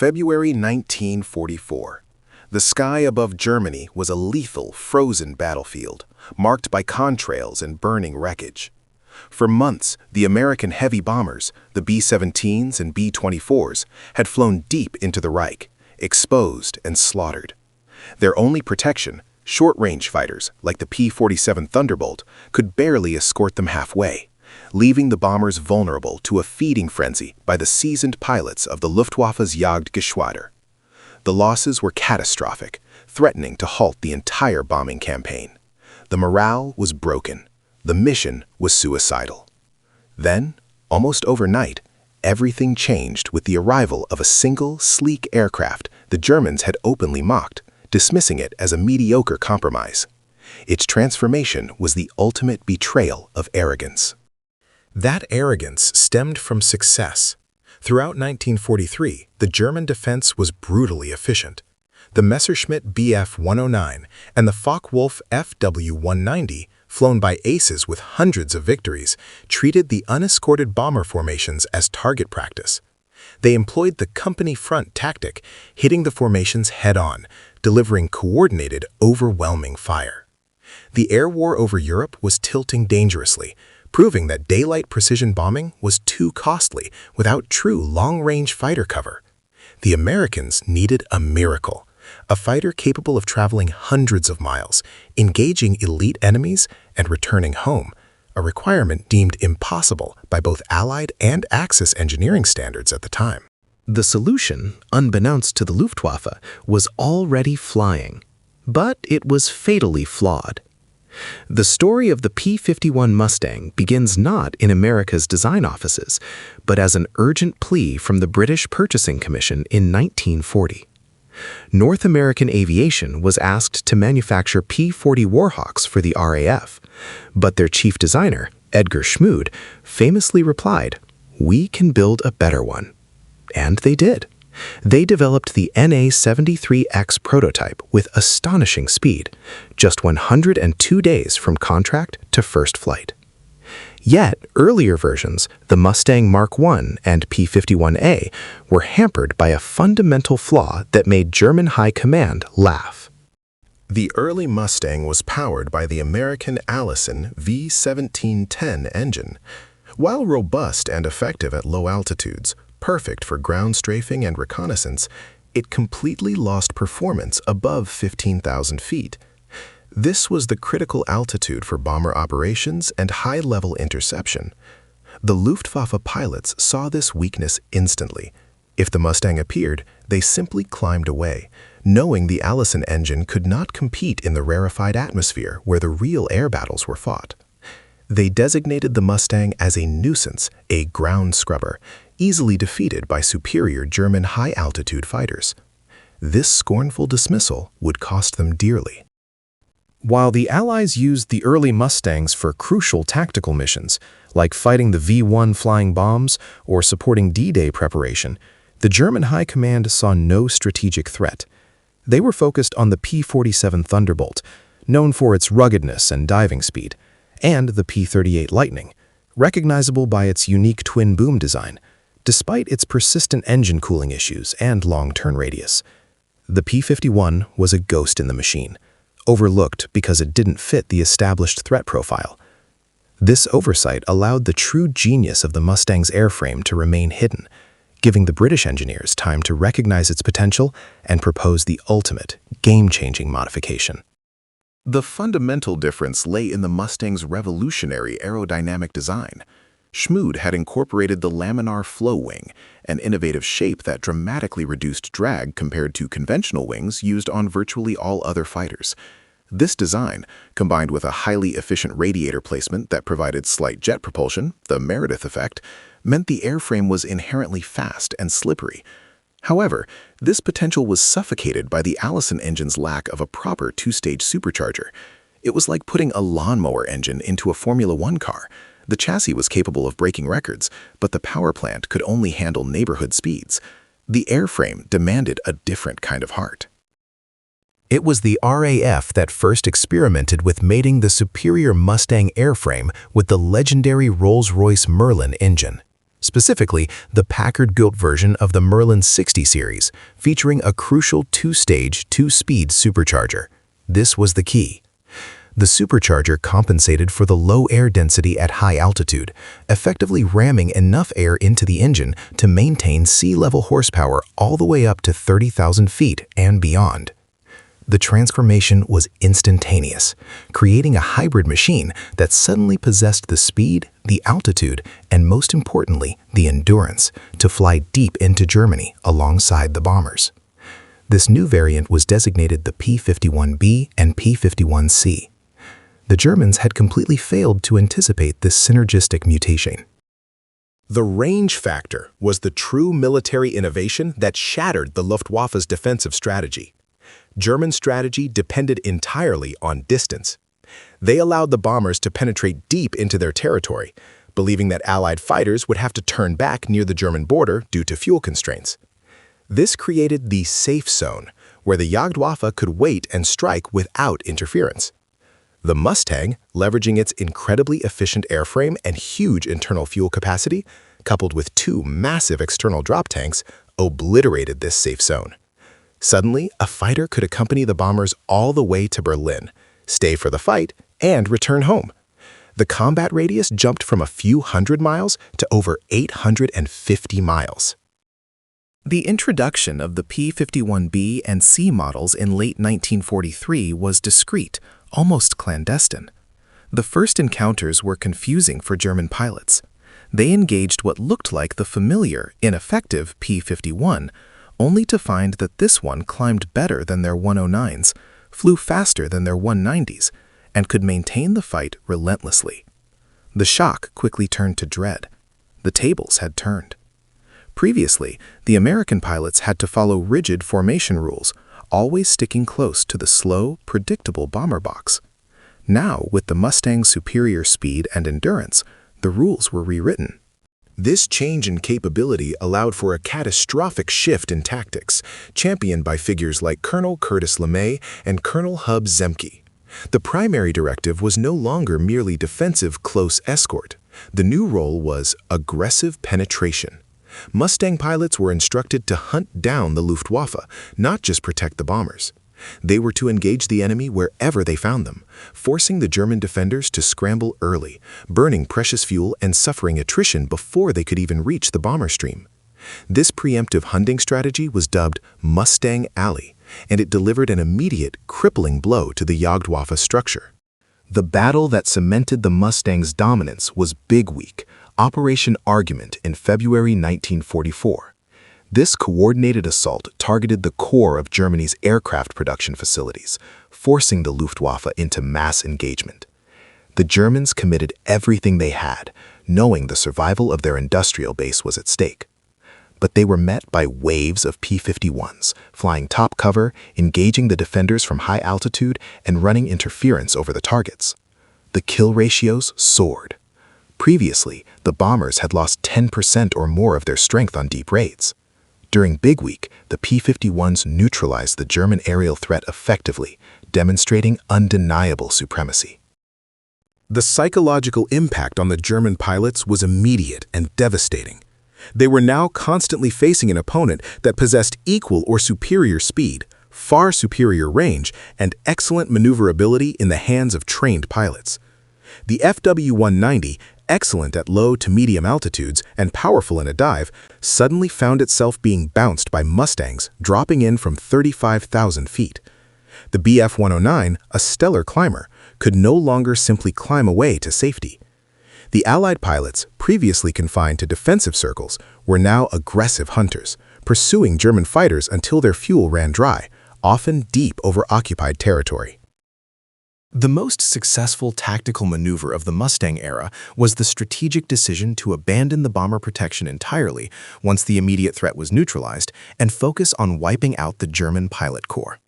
February 1944. The sky above Germany was a lethal, frozen battlefield, marked by contrails and burning wreckage. For months, the American heavy bombers, the B-17s and B-24s, had flown deep into the Reich, exposed and slaughtered. Their only protection, short-range fighters like the P-47 Thunderbolt, could barely escort them halfway, leaving the bombers vulnerable to a feeding frenzy by the seasoned pilots of the Luftwaffe's Jagdgeschwader. The losses were catastrophic, threatening to halt the entire bombing campaign. The morale was broken. The mission was suicidal. Then, almost overnight, everything changed with the arrival of a single, sleek aircraft the Germans had openly mocked, dismissing it as a mediocre compromise. Its transformation was the ultimate betrayal of arrogance. That arrogance stemmed from success. Throughout 1943, the German defense was brutally efficient. The Messerschmitt Bf-109 and the Focke-Wulf Fw-190, flown by aces with hundreds of victories, treated the unescorted bomber formations as target practice. They employed the company front tactic, hitting the formations head-on, delivering coordinated, overwhelming fire. The air war over Europe was tilting dangerously, proving that daylight precision bombing was too costly without true long-range fighter cover. The Americans needed a miracle, a fighter capable of traveling hundreds of miles, engaging elite enemies, and returning home, a requirement deemed impossible by both Allied and Axis engineering standards at the time. The solution, unbeknownst to the Luftwaffe, was already flying, but it was fatally flawed. The story of the P-51 Mustang begins not in America's design offices, but as an urgent plea from the British Purchasing Commission in 1940. North American Aviation was asked to manufacture P-40 Warhawks for the RAF, but their chief designer, Edgar Schmood, famously replied, "We can build a better one." And they did. They developed the NA-73X prototype with astonishing speed, just 102 days from contract to first flight. Yet, earlier versions, the Mustang Mark I and P-51A, were hampered by a fundamental flaw that made German high command laugh. The early Mustang was powered by the American Allison V1710 engine. While robust and effective at low altitudes, perfect for ground strafing and reconnaissance, it completely lost performance above 15,000 feet. This was the critical altitude for bomber operations and high-level interception. The Luftwaffe pilots saw this weakness instantly. If the Mustang appeared, they simply climbed away, knowing the Allison engine could not compete in the rarefied atmosphere where the real air battles were fought. They designated the Mustang as a nuisance, a ground scrubber, easily defeated by superior German high-altitude fighters. This scornful dismissal would cost them dearly. While the Allies used the early Mustangs for crucial tactical missions, like fighting the V-1 flying bombs or supporting D-Day preparation, the German High Command saw no strategic threat. They were focused on the P-47 Thunderbolt, known for its ruggedness and diving speed, and the P-38 Lightning, recognizable by its unique twin-boom design, despite its persistent engine cooling issues and long turn radius. The P-51 was a ghost in the machine, overlooked because it didn't fit the established threat profile. This oversight allowed the true genius of the Mustang's airframe to remain hidden, giving the British engineers time to recognize its potential and propose the ultimate, game-changing modification. The fundamental difference lay in the Mustang's revolutionary aerodynamic design. Schmood had incorporated the laminar flow wing, an innovative shape that dramatically reduced drag compared to conventional wings used on virtually all other fighters. This design, combined with a highly efficient radiator placement that provided slight jet propulsion, the Meredith effect, meant the airframe was inherently fast and slippery. However, this potential was suffocated by the Allison engine's lack of a proper two-stage supercharger. It was like putting a lawnmower engine into a Formula One car. The chassis was capable of breaking records, but the power plant could only handle neighborhood speeds. The airframe demanded a different kind of heart. It was the RAF that first experimented with mating the superior Mustang airframe with the legendary Rolls-Royce Merlin engine. specifically the Packard-built version of the Merlin 60 series, featuring a crucial two-stage, two-speed supercharger. This was the key. The supercharger compensated for the low air density at high altitude, effectively ramming enough air into the engine to maintain sea-level horsepower all the way up to 30,000 feet and beyond. The transformation was instantaneous, creating a hybrid machine that suddenly possessed the speed, the altitude, and most importantly, the endurance to fly deep into Germany alongside the bombers. This new variant was designated the P-51B and P-51C. The Germans had completely failed to anticipate this synergistic mutation. The range factor was the true military innovation that shattered the Luftwaffe's defensive strategy. German strategy depended entirely on distance. They allowed the bombers to penetrate deep into their territory, believing that Allied fighters would have to turn back near the German border due to fuel constraints. This created the safe zone, where the Jagdwaffe could wait and strike without interference. The Mustang, leveraging its incredibly efficient airframe and huge internal fuel capacity, coupled with two massive external drop tanks, obliterated this safe zone. Suddenly, a fighter could accompany the bombers all the way to Berlin, stay for the fight, and return home. The combat radius jumped from a few hundred miles to over 850 miles. The introduction of the P-51B and C models in late 1943 was discreet, almost clandestine. The first encounters were confusing for German pilots. They engaged what looked like the familiar, ineffective P-51, only to find that this one climbed better than their 109s, flew faster than their 190s, and could maintain the fight relentlessly. The shock quickly turned to dread. The tables had turned. Previously, the American pilots had to follow rigid formation rules, always sticking close to the slow, predictable bomber box. Now, with the Mustang's superior speed and endurance, the rules were rewritten. This change in capability allowed for a catastrophic shift in tactics, championed by figures like Colonel Curtis LeMay and Colonel Hub Zemke. The primary directive was no longer merely defensive close escort. The new role was aggressive penetration. Mustang pilots were instructed to hunt down the Luftwaffe, not just protect the bombers. They were to engage the enemy wherever they found them, forcing the German defenders to scramble early, burning precious fuel and suffering attrition before they could even reach the bomber stream. This preemptive hunting strategy was dubbed Mustang Alley, and it delivered an immediate, crippling blow to the Jagdwaffe structure. The battle that cemented the Mustang's dominance was Big Week, Operation Argument in February 1944. This coordinated assault targeted the core of Germany's aircraft production facilities, forcing the Luftwaffe into mass engagement. The Germans committed everything they had, knowing the survival of their industrial base was at stake. But they were met by waves of P-51s, flying top cover, engaging the defenders from high altitude, and running interference over the targets. The kill ratios soared. Previously, the bombers had lost 10% or more of their strength on deep raids. During Big Week, the P-51s neutralized the German aerial threat effectively, demonstrating undeniable supremacy. The psychological impact on the German pilots was immediate and devastating. They were now constantly facing an opponent that possessed equal or superior speed, far superior range, and excellent maneuverability in the hands of trained pilots. The FW-190, excellent at low to medium altitudes and powerful in a dive, suddenly found itself being bounced by Mustangs dropping in from 35,000 feet. The Bf-109, a stellar climber, could no longer simply climb away to safety. The Allied pilots, previously confined to defensive circles, were now aggressive hunters, pursuing German fighters until their fuel ran dry, often deep over occupied territory. The most successful tactical maneuver of the Mustang era was the strategic decision to abandon the bomber protection entirely once the immediate threat was neutralized and focus on wiping out the German pilot corps.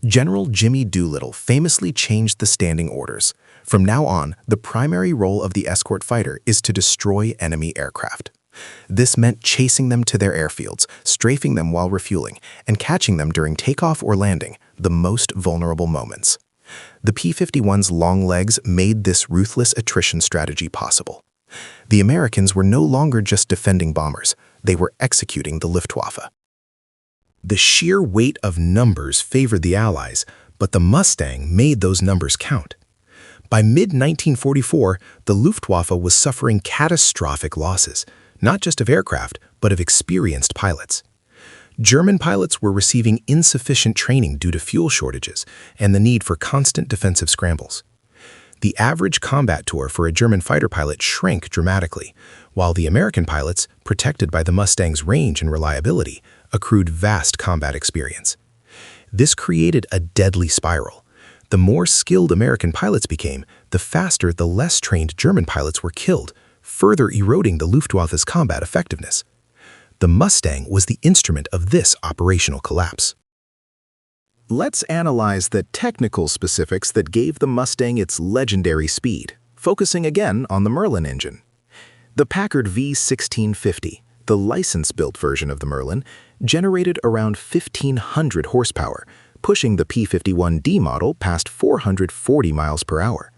General Jimmy Doolittle famously changed the standing orders. From now on, the primary role of the escort fighter is to destroy enemy aircraft. This meant chasing them to their airfields, strafing them while refueling, and catching them during takeoff or landing, the most vulnerable moments. The P-51's long legs made this ruthless attrition strategy possible. The Americans were no longer just defending bombers, they were executing the Luftwaffe. The sheer weight of numbers favored the Allies, but the Mustang made those numbers count. By mid-1944, the Luftwaffe was suffering catastrophic losses, not just of aircraft, but of experienced pilots. German pilots were receiving insufficient training due to fuel shortages and the need for constant defensive scrambles. The average combat tour for a German fighter pilot shrank dramatically, while the American pilots, protected by the Mustang's range and reliability, accrued vast combat experience. This created a deadly spiral. The more skilled American pilots became, the faster the less trained German pilots were killed, further eroding the Luftwaffe's combat effectiveness. The Mustang was the instrument of this operational collapse. Let's analyze the technical specifics that gave the Mustang its legendary speed, focusing again on the Merlin engine. The Packard V1650, the license-built version of the Merlin, generated around 1,500 horsepower, pushing the P-51D model past 440 miles per hour.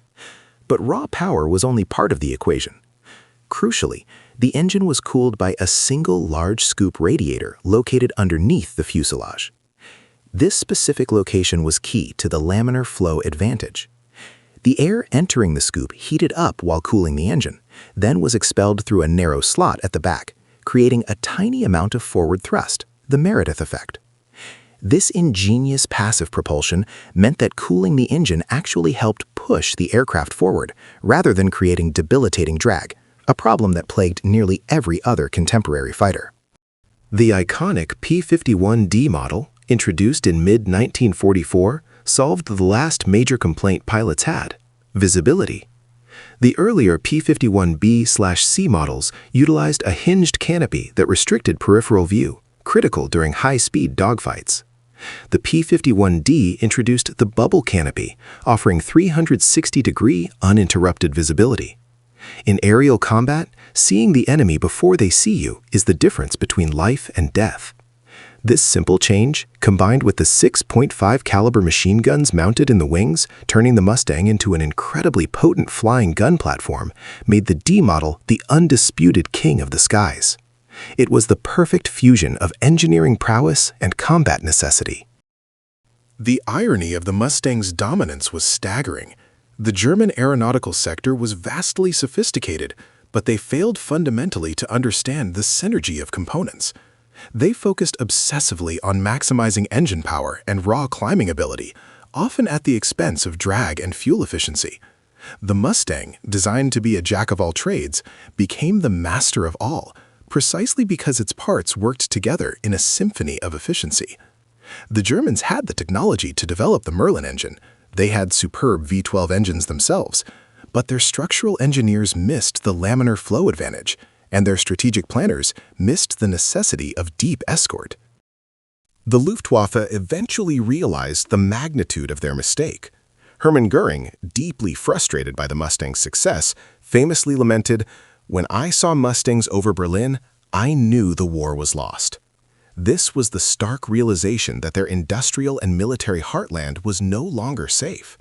But raw power was only part of the equation. Crucially, the engine was cooled by a single large scoop radiator located underneath the fuselage. This specific location was key to the laminar flow advantage. The air entering the scoop heated up while cooling the engine, then was expelled through a narrow slot at the back, creating a tiny amount of forward thrust, the Meredith effect. This ingenious passive propulsion meant that cooling the engine actually helped push the aircraft forward, rather than creating debilitating drag, a problem that plagued nearly every other contemporary fighter. The iconic P-51D model, introduced in mid-1944, solved the last major complaint pilots had: visibility. The earlier P-51B/C models utilized a hinged canopy that restricted peripheral view, critical during high-speed dogfights. The P-51D introduced the bubble canopy, offering 360-degree uninterrupted visibility. In aerial combat, seeing the enemy before they see you is the difference between life and death. This simple change, combined with the 6.5 caliber machine guns mounted in the wings, turning the Mustang into an incredibly potent flying gun platform, made the D model the undisputed king of the skies. It was the perfect fusion of engineering prowess and combat necessity. The irony of the Mustang's dominance was staggering. The German aeronautical sector was vastly sophisticated, but they failed fundamentally to understand the synergy of components. They focused obsessively on maximizing engine power and raw climbing ability, often at the expense of drag and fuel efficiency. The Mustang, designed to be a jack-of-all-trades, became the master of all, precisely because its parts worked together in a symphony of efficiency. The Germans had the technology to develop the Merlin engine. They had superb V12 engines themselves, but their structural engineers missed the laminar flow advantage, and their strategic planners missed the necessity of deep escort. The Luftwaffe eventually realized the magnitude of their mistake. Hermann Göring, deeply frustrated by the Mustang's success, famously lamented, "When I saw Mustangs over Berlin, I knew the war was lost." This was the stark realization that their industrial and military heartland was no longer safe.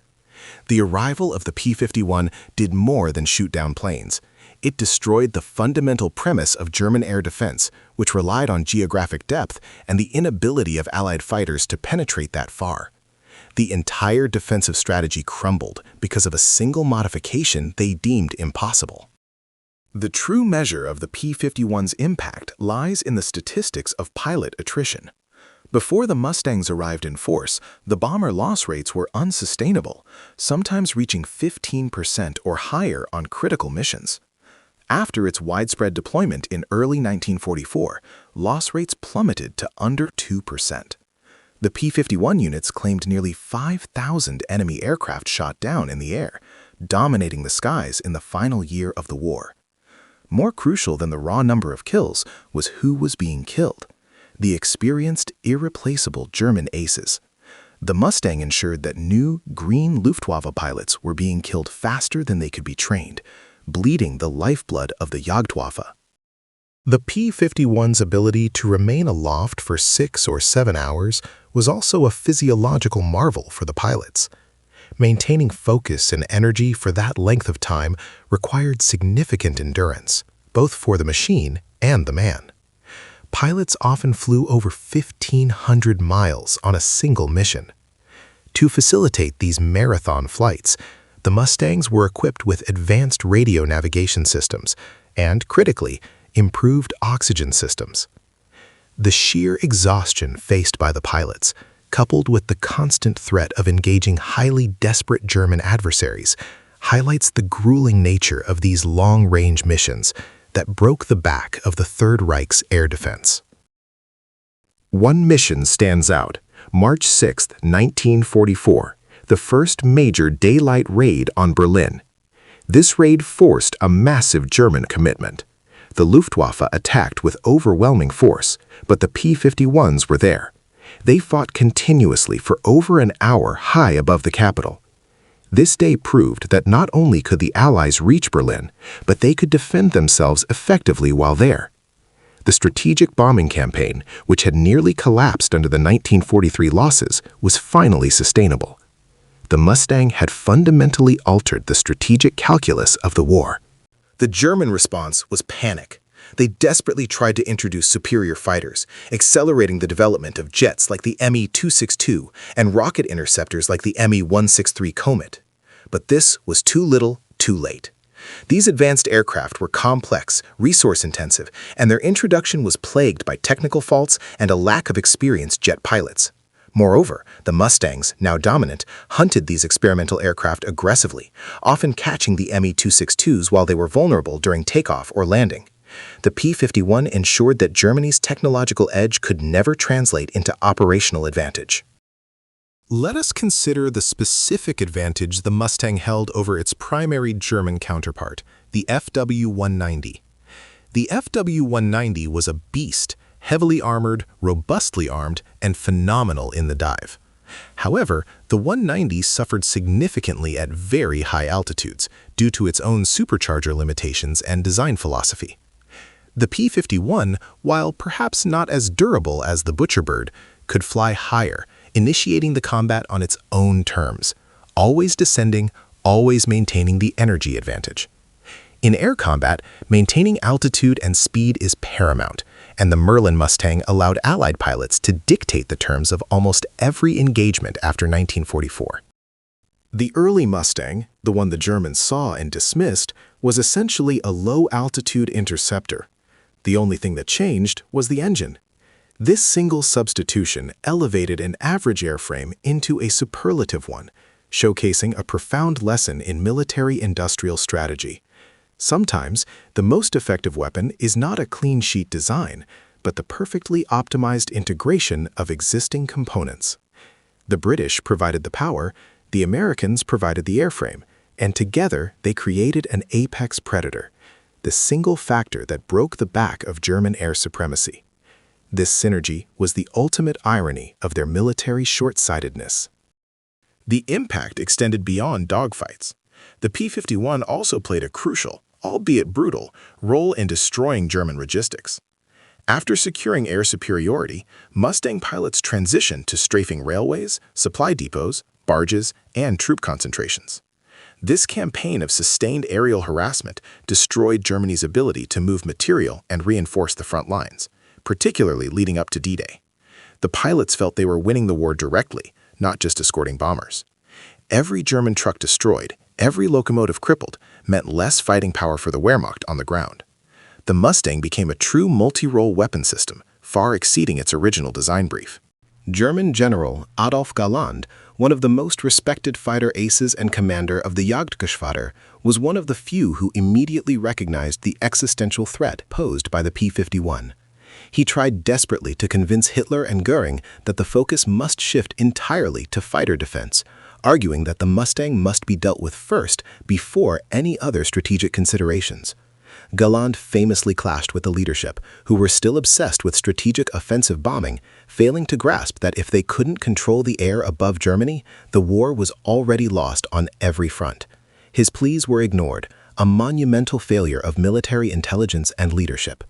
The arrival of the P-51 did more than shoot down planes. It destroyed the fundamental premise of German air defense, which relied on geographic depth and the inability of Allied fighters to penetrate that far. The entire defensive strategy crumbled because of a single modification they deemed impossible. The true measure of the P-51's impact lies in the statistics of pilot attrition. Before the Mustangs arrived in force, the bomber loss rates were unsustainable, sometimes reaching 15% or higher on critical missions. After its widespread deployment in early 1944, loss rates plummeted to under 2%. The P-51 units claimed nearly 5,000 enemy aircraft shot down in the air, dominating the skies in the final year of the war. More crucial than the raw number of kills was who was being killed: the experienced, irreplaceable German aces. The Mustang ensured that new, green Luftwaffe pilots were being killed faster than they could be trained, bleeding the lifeblood of the Jagdwaffe. The P-51's ability to remain aloft for 6 or 7 hours was also a physiological marvel for the pilots. Maintaining focus and energy for that length of time required significant endurance, both for the machine and the man. Pilots often flew over 1,500 miles on a single mission. To facilitate these marathon flights, the Mustangs were equipped with advanced radio navigation systems and, critically, improved oxygen systems. The sheer exhaustion faced by the pilots, coupled with the constant threat of engaging highly desperate German adversaries, highlights the grueling nature of these long-range missions that broke the back of the Third Reich's air defense. One mission stands out: March 6, 1944, the first major daylight raid on Berlin. This raid forced a massive German commitment. The Luftwaffe attacked with overwhelming force, but the P-51s were there. They fought continuously for over an hour high above the capital. This day proved that not only could the Allies reach Berlin, but they could defend themselves effectively while there. The strategic bombing campaign, which had nearly collapsed under the 1943 losses, was finally sustainable. The Mustang had fundamentally altered the strategic calculus of the war. The German response was panic. They desperately tried to introduce superior fighters, accelerating the development of jets like the Me-262 and rocket interceptors like the Me-163 Comet. But this was too little, too late. These advanced aircraft were complex, resource-intensive, and their introduction was plagued by technical faults and a lack of experienced jet pilots. Moreover, the Mustangs, now dominant, hunted these experimental aircraft aggressively, often catching the Me-262s while they were vulnerable during takeoff or landing. The P-51 ensured that Germany's technological edge could never translate into operational advantage. Let us consider the specific advantage the Mustang held over its primary German counterpart, the FW-190. The FW-190 was a beast, heavily armored, robustly armed, and phenomenal in the dive. However, the 190 suffered significantly at very high altitudes due to its own supercharger limitations and design philosophy. The P-51, while perhaps not as durable as the Butcherbird, could fly higher, initiating the combat on its own terms, always descending, always maintaining the energy advantage. In air combat, maintaining altitude and speed is paramount, and the Merlin Mustang allowed Allied pilots to dictate the terms of almost every engagement after 1944. The early Mustang, the one the Germans saw and dismissed, was essentially a low-altitude interceptor. The only thing that changed was the engine. This single substitution elevated an average airframe into a superlative one, showcasing a profound lesson in military-industrial strategy. Sometimes, the most effective weapon is not a clean-sheet design, but the perfectly optimized integration of existing components. The British provided the power, the Americans provided the airframe, and together they created an apex predator, the single factor that broke the back of German air supremacy. This synergy was the ultimate irony of their military short-sightedness. The impact extended beyond dogfights. The P-51 also played a crucial, albeit brutal, role in destroying German logistics. After securing air superiority, Mustang pilots transitioned to strafing railways, supply depots, barges, and troop concentrations. This campaign of sustained aerial harassment destroyed Germany's ability to move material and reinforce the front lines, particularly leading up to D-Day. The pilots felt they were winning the war directly, not just escorting bombers. Every German truck destroyed, every locomotive crippled, meant less fighting power for the Wehrmacht on the ground. The Mustang became a true multi-role weapon system, far exceeding its original design brief. German General Adolf Galland, one of the most respected fighter aces and commander of the Jagdgeschwader, was one of the few who immediately recognized the existential threat posed by the P-51. He tried desperately to convince Hitler and Goering that the focus must shift entirely to fighter defense, arguing that the Mustang must be dealt with first before any other strategic considerations. Galland famously clashed with the leadership, who were still obsessed with strategic offensive bombing, failing to grasp that if they couldn't control the air above Germany, the war was already lost on every front. His pleas were ignored, a monumental failure of military intelligence and leadership.